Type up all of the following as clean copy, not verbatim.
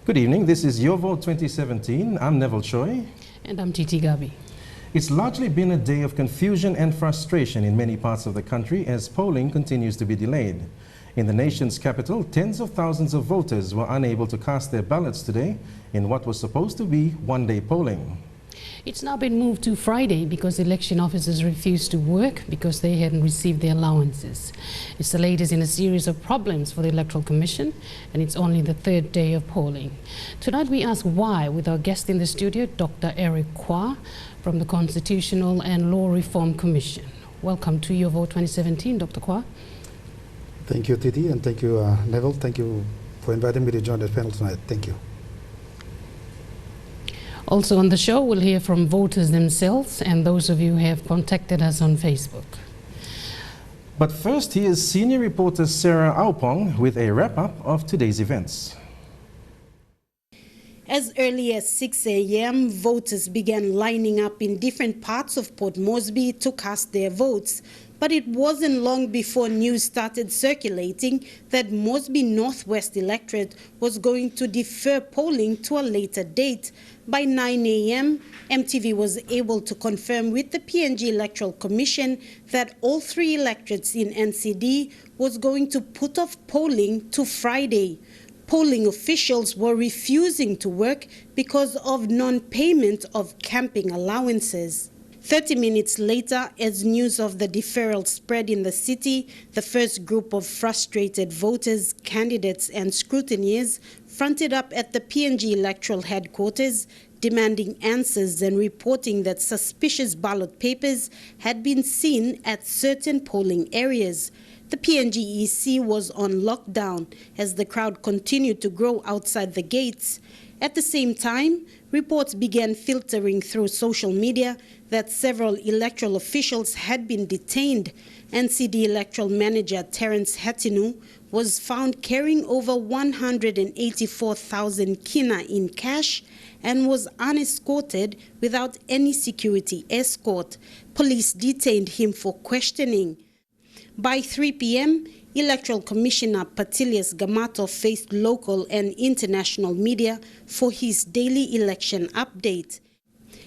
Good evening. This is Your Vote 2017. I'm Neville Choi. And I'm Titi Gabi. It's largely been a day of confusion and frustration in many parts of the country as polling continues to be delayed. In the nation's capital, tens of thousands of voters were unable to cast their ballots today in what was supposed to be one-day polling. It's now been moved to Friday because election officers refused to work because they hadn't received their allowances. It's the latest in a series of problems for the Electoral Commission, and it's only the third day of polling. Tonight we ask why with our guest in the studio, Dr. Eric Kwa from the Constitutional and Law Reform Commission. Welcome to Your Vote 2017, Dr. Kwa. Thank you, Titi, and thank you, Neville. Thank you for inviting me to join the panel tonight. Thank you. Also on the show, we'll hear from voters themselves and those of you who have contacted us on Facebook. But first, here's senior reporter Sarah Aupong with a wrap-up of today's events. As early as 6 a.m., voters began lining up in different parts of Port Moresby to cast their votes. But it wasn't long before news started circulating that Moresby Northwest electorate was going to defer polling to a later date. By 9 a.m., EMTV was able to confirm with the PNG Electoral Commission that all three electorates in NCD was going to put off polling to Friday. Polling officials were refusing to work because of non-payment of camping allowances. 30 minutes later, as news of the deferral spread in the city, the first group of frustrated voters, candidates and scrutineers fronted up at the PNG electoral headquarters, demanding answers and reporting that suspicious ballot papers had been seen at certain polling areas. The PNG EC was on lockdown as the crowd continued to grow outside the gates. At the same time, reports began filtering through social media that several electoral officials had been detained. NCD electoral manager Terence Hatinu was found carrying over 184,000 kina in cash and was unescorted without any security escort. Police detained him for questioning. By 3 p.m., Electoral Commissioner Patilius Gamato faced local and international media for his daily election update.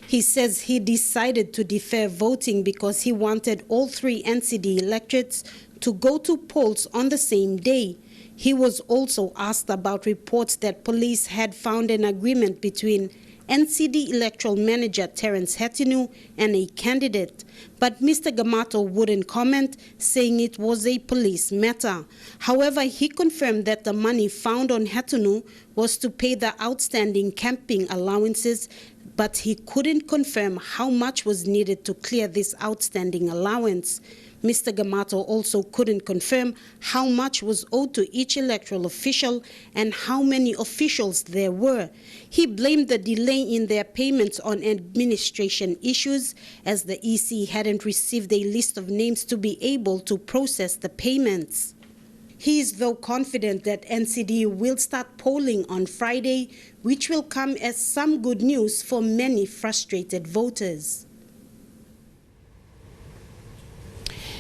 He says he decided to defer voting because he wanted all three NCD electorates to go to polls on the same day. He was also asked about reports that police had found an agreement between NCD electoral manager Terence Hatinu and a candidate. But Mr. Gamato wouldn't comment, saying it was a police matter. However, he confirmed that the money found on Hatinu was to pay the outstanding camping allowances, but he couldn't confirm how much was needed to clear this outstanding allowance. Mr. Gamato also couldn't confirm how much was owed to each electoral official and how many officials there were. He blamed the delay in their payments on administration issues, as the EC hadn't received a list of names to be able to process the payments. He is though confident that NCD will start polling on Friday, which will come as some good news for many frustrated voters.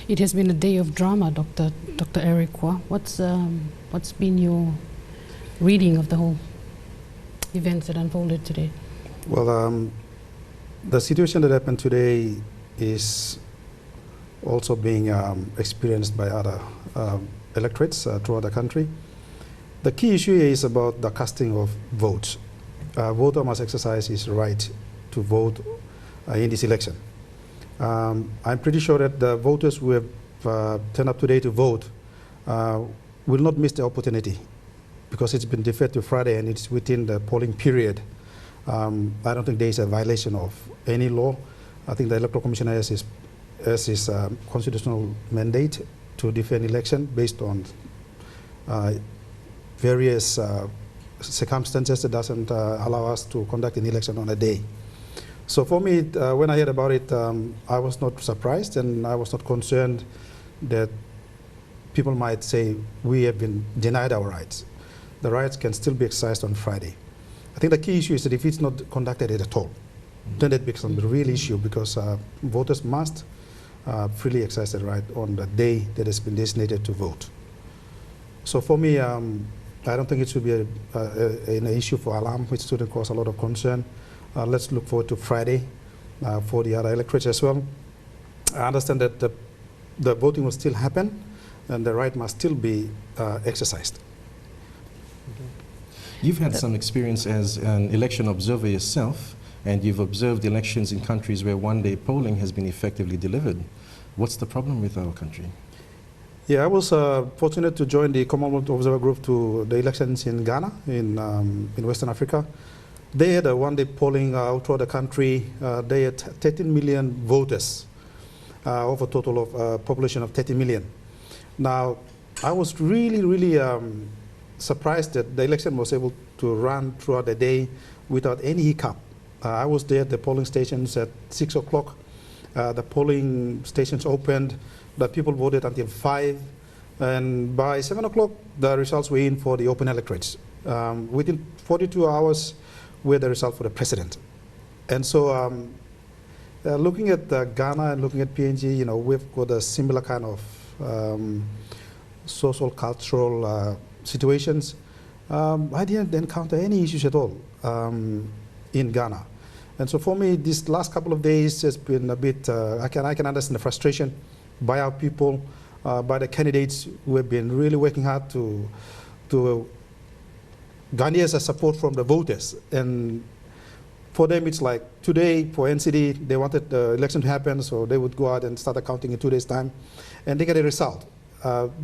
It has been a day of drama, Dr. Eric Kwa. What's been your reading of the whole events that unfolded today? Well, the situation that happened today is also being experienced by other electorates throughout the country. The key issue is about the casting of votes. Voter must exercise his right to vote in this election. I'm pretty sure that the voters who have turned up today to vote will not miss the opportunity because it's been deferred to Friday and it's within the polling period. I don't think there is a violation of any law. I think the Electoral Commission has his constitutional mandate to defer an election based on various circumstances that doesn't allow us to conduct an election on a day. So for me, when I heard about it, I was not surprised and I was not concerned that people might say we have been denied our rights. The rights can still be exercised on Friday. I think the key issue is that if it's not conducted at all, then it becomes a real issue because voters must freely exercise the right on the day that has been designated to vote. So for me, I don't think it should be an issue for alarm, which shouldn't cause a lot of concern. Let's look forward to Friday for the other electorates as well. I understand that the voting will still happen and the right must still be exercised. You've had some experience as an election observer yourself, and you've observed elections in countries where one-day polling has been effectively delivered. What's the problem with our country? Yeah, I was fortunate to join the Commonwealth Observer Group to the elections in Ghana, in Western Africa. They had a one-day polling throughout the country. They had 13 million voters, of a total of population of 30 million. Now, I was really surprised that the election was able to run throughout the day without any hiccup. I was there at the polling stations at 6 o'clock. The polling stations opened. The people voted until 5. And by 7 o'clock, the results were in for the open electorates. Within 42 hours, were the result for the president. And so looking at Ghana and looking at PNG, you know, we've got a similar kind of social, cultural situations. I didn't encounter any issues at all in Ghana. And so for me, this last couple of days has been a bit, I can understand the frustration by our people, by the candidates who have been really working hard to garner support from the voters. And for them, it's like today for NCD, they wanted the election to happen, so they would go out and start accounting in 2 days' time, and they get a result.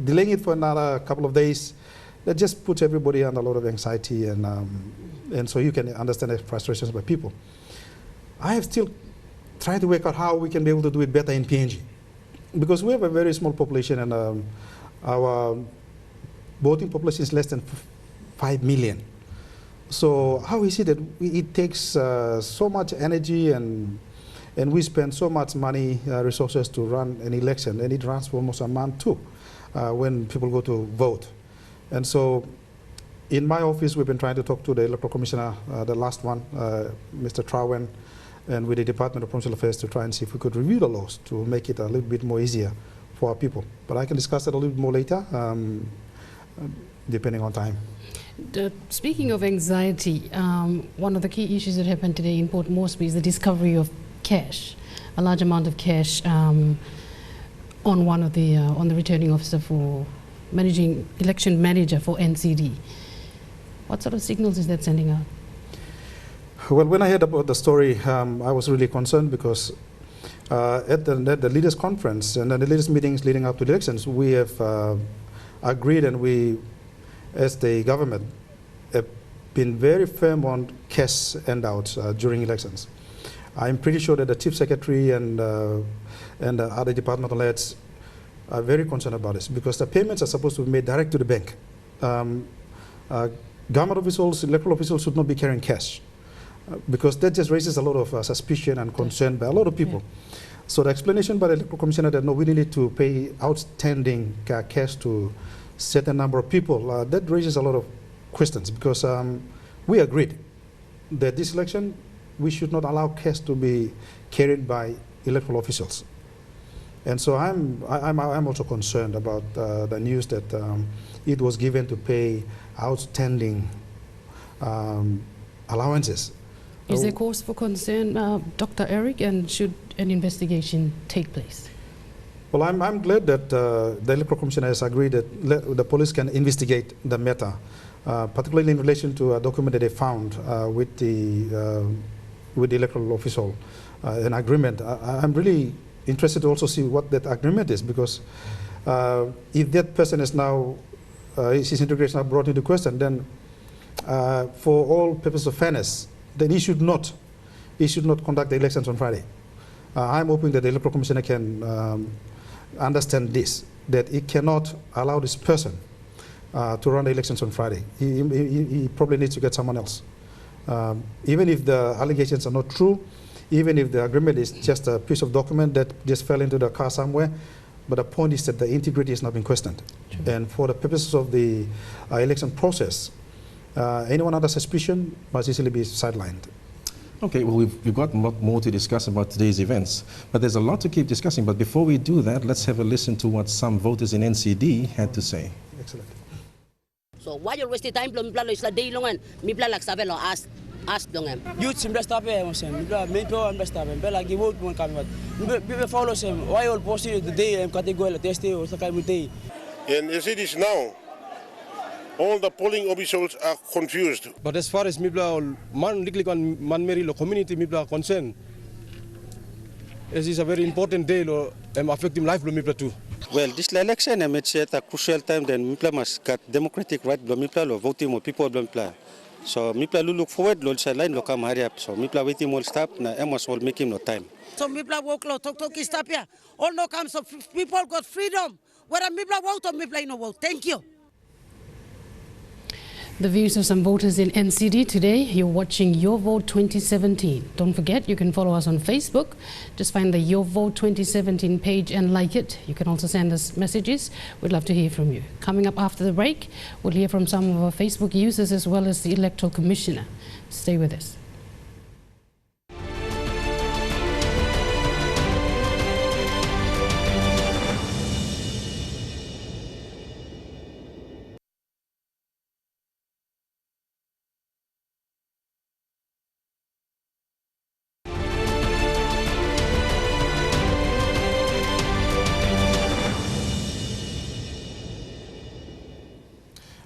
Delaying it for another couple of days, that just puts everybody under a lot of anxiety, and so you can understand the frustrations by people. I have still tried to work out how we can be able to do it better in PNG, because we have a very small population, and our voting population is less than 5 million. So how is it that it takes so much energy and we spend so much money, resources to run an election, and it runs for almost a month too, when people go to vote. And so in my office, we've been trying to talk to the Electoral Commissioner, the last one, Mr. Trawen, and with the Department of Provincial Affairs to try and see if we could review the laws to make it a little bit more easier for our people. But I can discuss that a little bit more later, depending on time. Speaking of anxiety, one of the key issues that happened today in Port Moresby is the discovery of cash, a large amount of cash on one of the on the returning officer for election manager for NCD. What sort of signals is that sending out? Well, when I heard about the story, I was really concerned because at the leaders' conference and the leaders' meetings leading up to the elections, we have agreed, and we, as the government, have been very firm on cash handouts during elections. I'm pretty sure that the Chief Secretary and other departmental heads are very concerned about this, because the payments are supposed to be made direct to the bank. Government officials, electoral officials should not be carrying cash, because that just raises a lot of suspicion and concern by a lot of people. Yeah. So the explanation by the Electoral Commissioner that no, we need to pay outstanding cash to certain number of people, that raises a lot of questions, because we agreed that this election we should not allow cash to be carried by electoral officials. And so I'm also concerned about the news that it was given to pay outstanding allowances. Is there cause for concern, Dr. Eric, and should an investigation take place? Well, I'm glad that the Electoral Commission has agreed that the police can investigate the matter, particularly in relation to a document that they found with the electoral official, an agreement. I'm really interested to also see what that agreement is, because if that person is now, his integration is now brought into question, then for all purposes of fairness, then he should not conduct the elections on Friday. I'm hoping that the Electoral Commissioner can understand this, that he cannot allow this person to run the elections on Friday. He probably needs to get someone else. Even if the allegations are not true, even if the agreement is just a piece of document that just fell into the car somewhere, but the point is that the integrity has not been questioned. True. And for the purposes of the election process, anyone under suspicion must easily be sidelined. Okay, well, we've got a lot more to discuss about today's events, but there's a lot to keep discussing. But before we do that, let's have a listen to what some voters in NCD had to say. Excellent. So why you waste time? Mipla lo isla day longan. Mipla lak sabe lo ask longan. Youth sim rest tape mo sem. Mipla main po am rest tape. Bela gi vote mon kami mat. Mipla follow sem. Why all posti the day am category la testi o sa kami day. And as it is now, all the polling officials are confused. But as far as Mipla man liklik on man meri lo community Mipla concern, as is a very important day lo affecting life lo Mipla too. Well, this election it's at a crucial time. Then Mipla must get democratic right. Lo Mipla lo voting mo people lo Mipla. So Mipla look forward lo sa line lo come hurry up. So Mipla waiting will stop na emos will make him no time. So Mipla walk lo talk stop here. All no come so people got freedom. Whether Mipla vote or Mipla no vote. Thank you. The views of some voters in NCD today. You're watching Your Vote 2017. Don't forget, you can follow us on Facebook. Just find the Your Vote 2017 page and like it. You can also send us messages. We'd love to hear from you. Coming up after the break, we'll hear from some of our Facebook users as well as the Electoral Commissioner. Stay with us.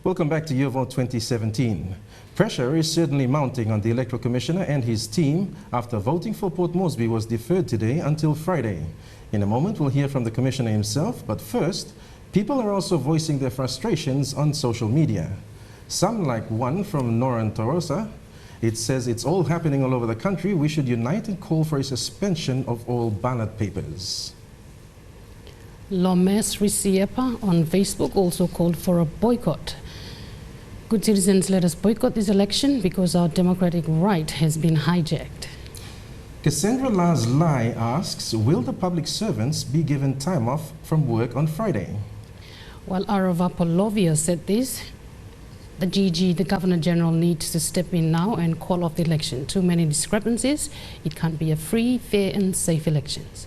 Welcome back to Your Vote 2017. Pressure is certainly mounting on the Electoral Commissioner and his team after voting for Port Moresby was deferred today until Friday. In a moment, we'll hear from the Commissioner himself, but first, people are also voicing their frustrations on social media. Some, like one from Noran Torosa, it says it's all happening all over the country. We should unite and call for a suspension of all ballot papers. Lomes Risiepa on Facebook also called for a boycott. Good citizens, let us boycott this election because our democratic right has been hijacked. Cassandra Lars Lai asks, will the public servants be given time off from work on Friday? While Aravapolovia said this, the GG, the Governor General, needs to step in now and call off the election. Too many discrepancies. It can't be a free, fair and safe elections.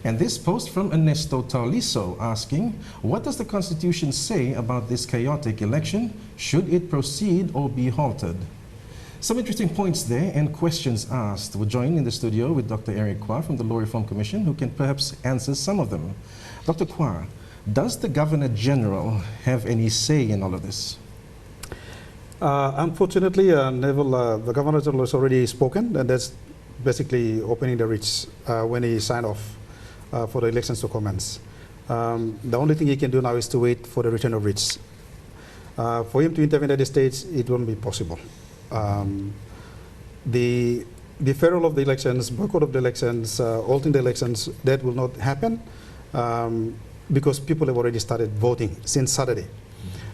And this post from Ernesto Tauliso asking, what does the Constitution say about this chaotic election? Should it proceed or be halted? Some interesting points there and questions asked. We're joined in the studio with Dr. Eric Kwa from the Law Reform Commission, who can perhaps answer some of them. Dr. Kwa, does the Governor General have any say in all of this? Unfortunately, Neville, the Governor General has already spoken, and that's basically opening the writs when he signed off for the elections to commence. The only thing he can do now is to wait for the return of writs. For him to intervene at this stage, it won't be possible. The deferral of the elections, boycott of the elections, halting the elections, that will not happen because people have already started voting since Saturday.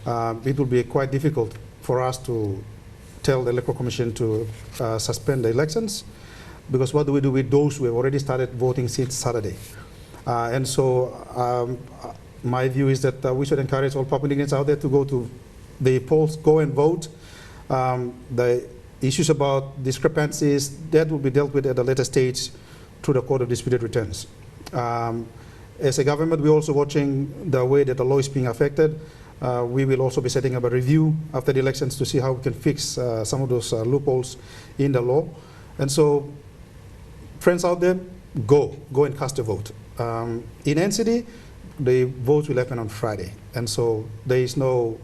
It will be quite difficult for us to tell the Electoral Commission to suspend the elections, because what do we do with those who have already started voting since Saturday? And so my view is that we should encourage all Papuans out there to go to the polls, go and vote. The issues about discrepancies, that will be dealt with at a later stage through the Court of Disputed Returns. As a government, we're also watching the way that the law is being affected. We will also be setting up a review after the elections to see how we can fix some of those loopholes in the law. And so, friends out there, go and cast a vote. In NCD, the votes will happen on Friday, and so there is no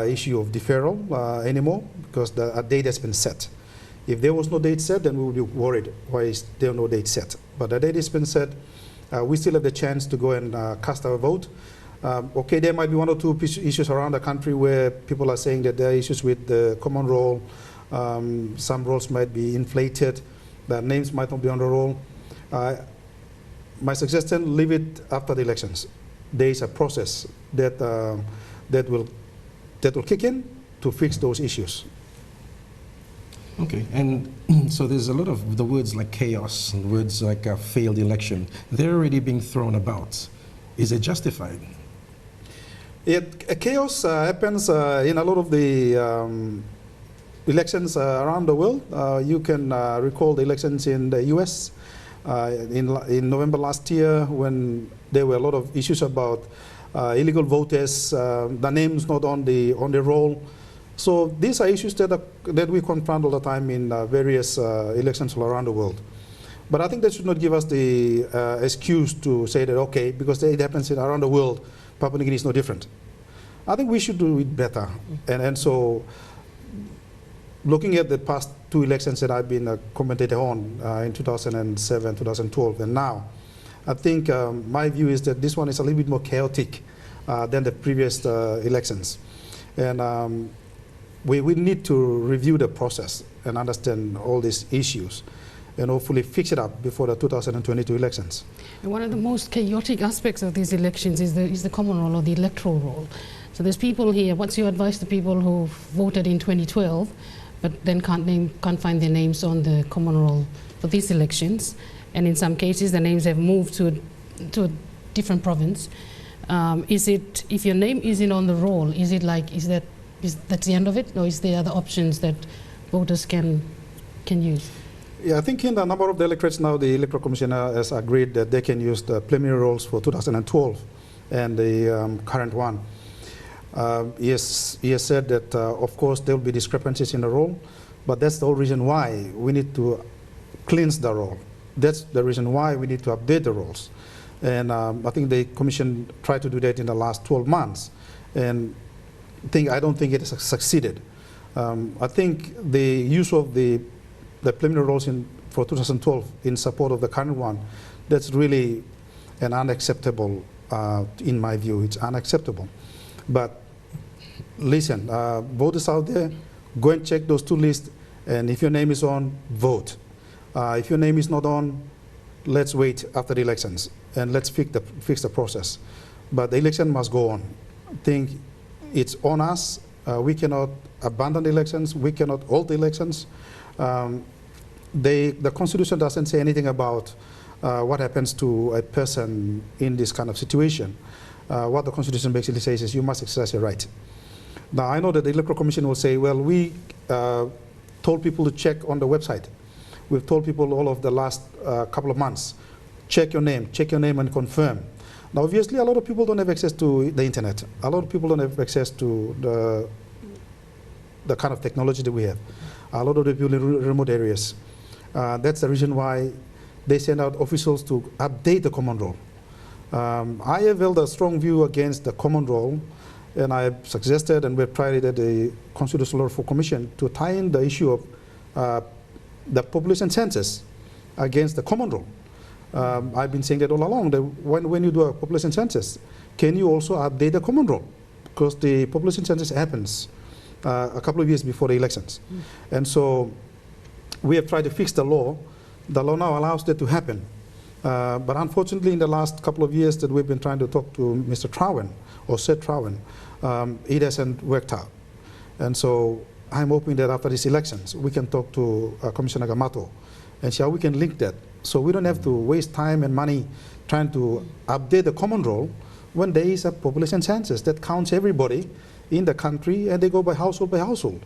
issue of deferral anymore because a date has been set. If there was no date set, then we would be worried why is there no date set. But the date has been set. We still have the chance to go and cast our vote. Okay, there might be one or two issues around the country where people are saying that there are issues with the common roll. Some rolls might be inflated. The names might not be on the roll. My suggestion, leave it after the elections. There is a process that that will kick in to fix those issues. Okay, and so there's a lot of the words like chaos and words like a failed election. They're already being thrown about. Is it justified? Chaos happens in a lot of the elections around the world. You can recall the elections in the US in November last year when there were a lot of issues about illegal voters, the names not on the roll. So these are issues that we confront all the time in various elections all around the world. But I think that should not give us the excuse to say that, okay, because it happens around the world, Papua New Guinea is no different. I think we should do it better. And so, looking at the past 2 elections that I've been a commentator on in 2007, 2012, and now, I think my view is that this one is a little bit more chaotic than the previous elections. And we need to review the process and understand all these issues and hopefully fix it up before the 2022 elections. And one of the most chaotic aspects of these elections is the common roll or the electoral roll. So there's people here, what's your advice to people who voted in 2012 but then can't find their names on the common roll for these elections? And in some cases the names have moved to a different province. If your name isn't on the roll, is that the end of it, or is there other options that voters can use? Yeah, I think in a number of the electorates now, the Electoral Commission has agreed that they can use the preliminary rolls for 2012 and the current one. He has said that, of course, there will be discrepancies in the roll, but that's the whole reason why we need to cleanse the roll. That's the reason why we need to update the rolls. And I think the Commission tried to do that in the last 12 months. And I don't think it has succeeded. I think the use of the preliminary rolls for 2012 in support of the current one, that's really an unacceptable, in my view, it's unacceptable. But listen, voters out there, go and check those 2 lists, and if your name is on, vote. If your name is not on, let's wait after the elections, and let's fix the process. But the election must go on. I think it's on us. We cannot abandon the elections. We cannot halt the elections. The Constitution doesn't say anything about what happens to a person in this kind of situation. What the Constitution basically says is you must exercise your right. Now, I know that the Electoral Commission will say, well, we told people to check on the website. We've told people all of the last couple of months, check your name and confirm. Now, obviously, a lot of people don't have access to the internet. A lot of people don't have access to the kind of technology that we have. A lot of the people in remote areas. That's the reason why they send out officials to update the common roll. I have held a strong view against the common roll, and I have suggested, and we've tried it at the Constitutional Reform Commission, to tie in the issue of the population census against the common roll. I've been saying that all along, that when you do a population census, can you also update the common roll? Because the population census happens a couple of years before the elections. And so we have tried to fix the law. The law now allows that to happen. But unfortunately, in the last couple of years that we've been trying to talk to Mr. Trowen, or Seth Trowen, it hasn't worked out. And so I'm hoping that after these elections, we can talk to Commissioner Gamato and see how we can link that. So we don't have to waste time and money trying to update the common roll when there is a population census that counts everybody in the country, and they go by household by household.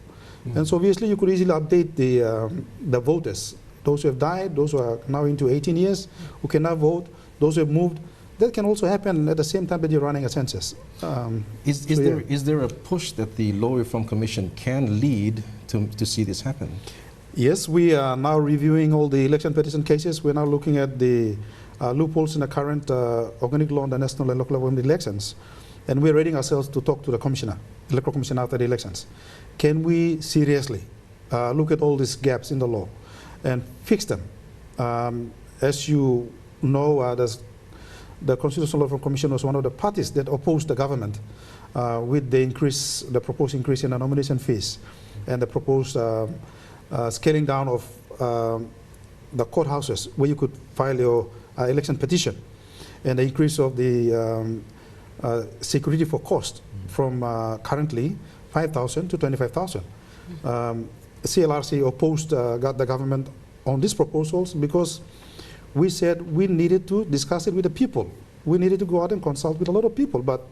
And so obviously you could easily update the voters, those who have died, those who are now into 18 years, who cannot vote, those who have moved. That can also happen at the same time that you're running a census. Is there a push that the Law Reform Commission can lead to see this happen? Yes, we are now reviewing all the election petition cases. We're now looking at the loopholes in the current organic law on the national and local government elections. And we're readying ourselves to talk to the commissioner, Electoral Commission, after the elections. Can we seriously look at all these gaps in the law and fix them? As you know, the Constitutional Reform Commission was one of the parties that opposed the government with the proposed increase in the nomination fees and the proposed scaling down of the courthouses where you could file your election petition, and the increase of the security for cost from currently 5,000 to 25,000. CLRC opposed the government on these proposals because we said we needed to discuss it with the people. We needed to go out and consult with a lot of people, but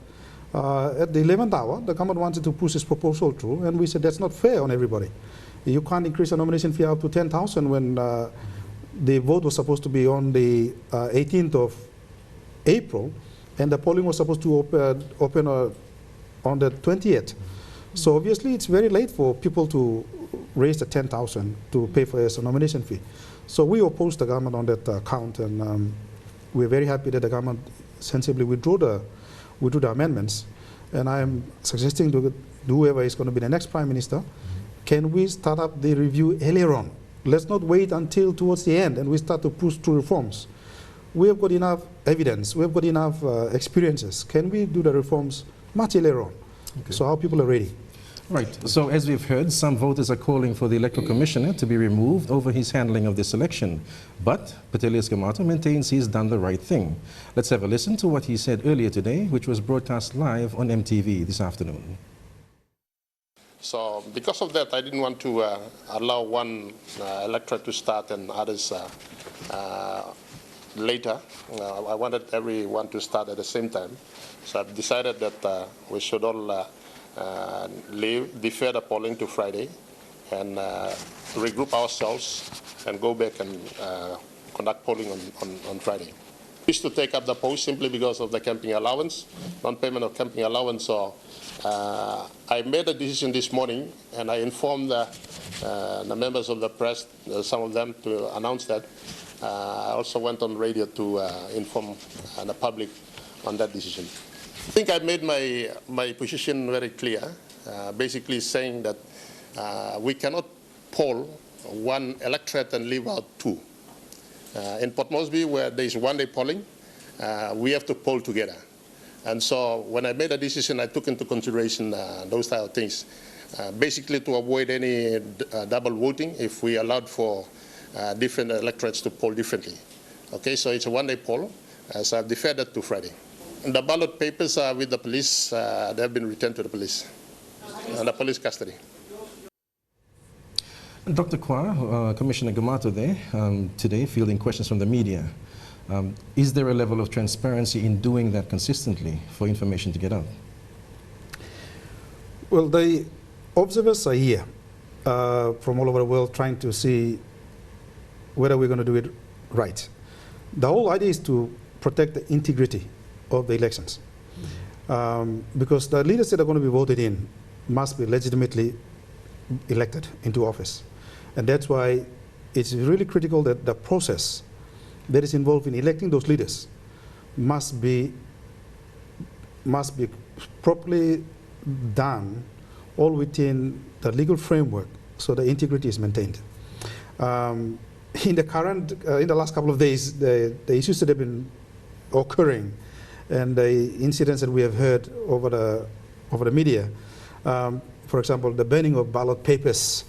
at the 11th hour, the government wanted to push this proposal through, and we said that's not fair on everybody. You can't increase the nomination fee up to 10,000 when the vote was supposed to be on the 18th of April, and the polling was supposed to open on the 20th. So obviously it's very late for people to raise the 10,000 to pay for a nomination fee. So we opposed the government on that count, and we're very happy that the government sensibly withdrew the amendments. And I'm suggesting to whoever is going to be the next Prime Minister, can we start up the review earlier on? Let's not wait until towards the end and we start to push through reforms. We have got enough evidence, we have got enough experiences. Can we do the reforms much earlier on? Okay. So our people are ready. Right. So as we've heard, some voters are calling for the Electoral Commissioner to be removed over his handling of this election. But Petelius Gamato maintains he's done the right thing. Let's have a listen to what he said earlier today, which was broadcast live on MTV this afternoon. So because of that, I didn't want to allow one electorate to start and others later. I wanted everyone to start at the same time. So I've decided that we should all defer the polling to Friday and regroup ourselves and go back and conduct polling on Friday. We used to take up the post simply because of the camping allowance, non-payment of camping allowance. So I made a decision this morning, and I informed the members of the press, some of them, to announce that. I also went on radio to inform the public on that decision. I think I made my position very clear, basically saying that we cannot poll one electorate and leave out two. In Port Moresby, where there is one-day polling, we have to poll together. And so when I made a decision, I took into consideration those type of things, basically to avoid any double voting if we allowed for different electorates to poll differently. Okay, so it's a one-day poll, so I've deferred that to Friday. And the ballot papers are with the police. They have been returned to the police, and the police custody. Dr. Kwa, Commissioner Gamato there, today fielding questions from the media. Is there a level of transparency in doing that consistently for information to get out? Well, the observers are here from all over the world trying to see whether we're going to do it right. The whole idea is to protect the integrity of the elections. Because the leaders that are going to be voted in must be legitimately elected into office. And that's why it's really critical that the process that is involved in electing those leaders must be properly done, all within the legal framework, so the integrity is maintained. In the last couple of days, the issues that have been occurring and the incidents that we have heard over the media, for example, the burning of ballot papers,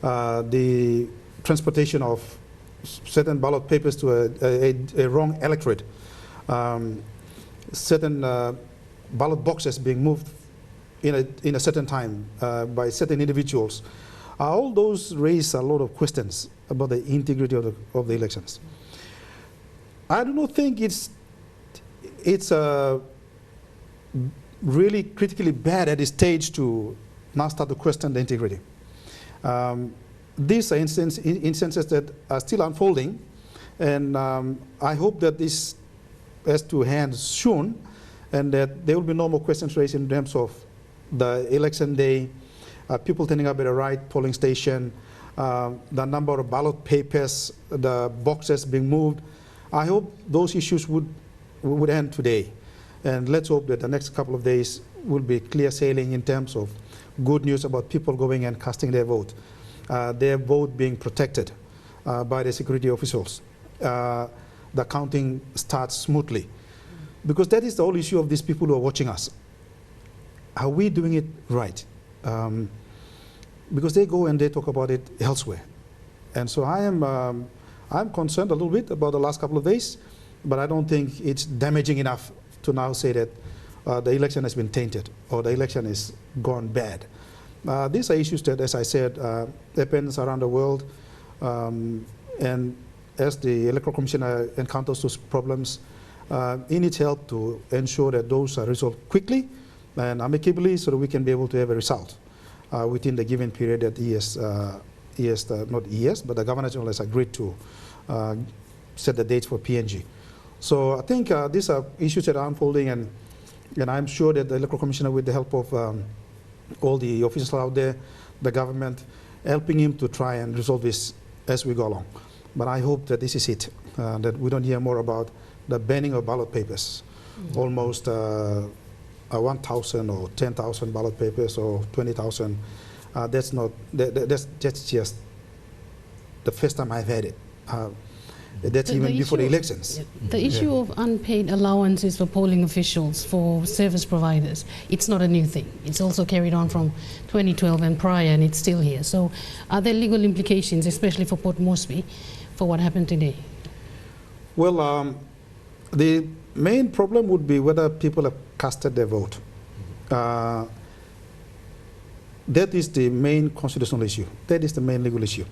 the transportation of certain ballot papers to a wrong electorate, certain ballot boxes being moved in a certain time by certain individuals. All those raise a lot of questions about the integrity of the elections. I do not think it's really critically bad at this stage to now start to question the integrity. These are instances that are still unfolding, and I hope that this has to end soon, and that there will be no more questions raised in terms of the election day, people turning up at the right polling station, the number of ballot papers, the boxes being moved. I hope those issues would end today, and let's hope that the next couple of days will be clear sailing in terms of good news about people going and casting their vote being protected by the security officials. The counting starts smoothly, because that is the whole issue of these people who are watching us. Are we doing it right? Because they go and they talk about it elsewhere. And so I'm concerned a little bit about the last couple of days, but I don't think it's damaging enough to now say that the election has been tainted or the election is gone bad. These are issues that, as I said, happens around the world, and as the Electoral Commission encounters those problems, it needs help to ensure that those are resolved quickly and amicably, so that we can be able to have a result within the given period that the Governor General has agreed to set the dates for PNG. So I think these are issues that are unfolding, and I'm sure that the Electoral Commissioner, with the help of all the officials out there, the government, helping him to try and resolve this as we go along. But I hope that this is it, that we don't hear more about the banning of ballot papers. Almost 1,000 or 10,000 ballot papers or 20,000. That's just the first time I've had it. That's even before the elections. The issue of unpaid allowances for polling officials, for service providers, it's not a new thing. It's also carried on from 2012 and prior, and it's still here. So are there legal implications, especially for Port Moresby, for what happened today? Well, the main problem would be whether people have casted their vote. That is the main constitutional issue. That is the main legal issue.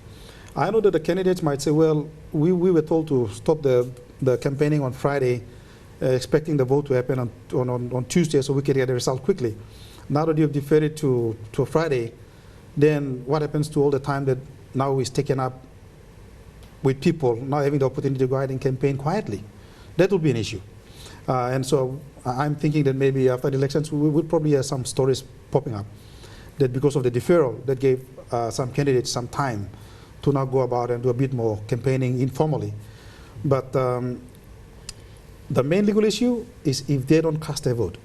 I know that the candidates might say, well, we were told to stop the campaigning on Friday, expecting the vote to happen on Tuesday so we can get the result quickly. Now that you've deferred it to Friday, then what happens to all the time that now is taken up with people not having the opportunity to go ahead and campaign quietly? That will be an issue. And so I'm thinking that maybe after the elections, we will probably have some stories popping up that because of the deferral that gave some candidates some time to now go about and do a bit more campaigning informally. But the main legal issue is if they don't cast their vote.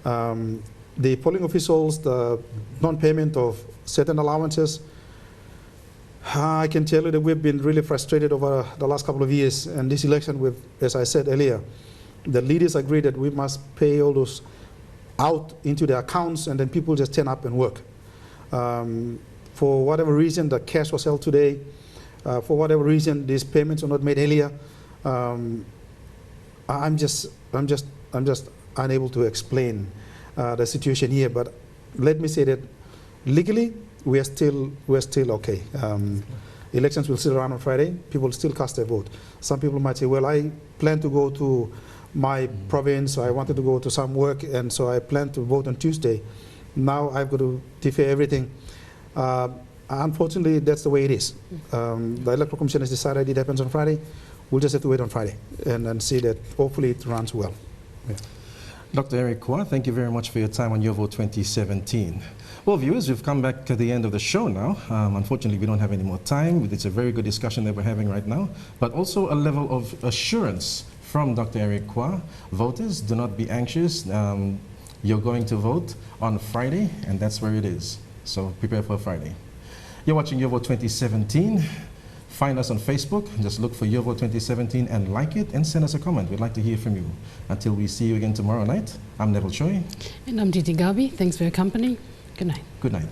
The polling officials, the non-payment of certain allowances, I can tell you that we've been really frustrated over the last couple of years. And this election, with, as I said earlier, the leaders agreed that we must pay all those out into their accounts, and then people just turn up and work. For whatever reason, the cash was held today. For whatever reason, these payments were not made earlier. I'm just unable to explain the situation here. But let me say that legally, we're still okay. Elections will still run on Friday. People still cast their vote. Some people might say, well, I plan to go to my province, I wanted to go to some work, and so I plan to vote on Tuesday. Now I've got to defer everything. Unfortunately, that's the way it is. The Electoral Commission has decided it happens on Friday. We'll just have to wait on Friday and see that hopefully it runs well. Yeah. Dr. Eric Kwa, thank you very much for your time on Your Vote 2017. Well, viewers, we've come back to the end of the show now. Unfortunately, we don't have any more time. It's a very good discussion that we're having right now, but also a level of assurance from Dr. Eric Kwa. Voters, do not be anxious. You're going to vote on Friday, and that's where it is. So prepare for Friday. You're watching Your Vote 2017. Find us on Facebook. Just look for Your Vote 2017 and like it and send us a comment. We'd like to hear from you. Until we see you again tomorrow night, I'm Neville Choi. And I'm Diti Gabi. Thanks for your company. Good night. Good night.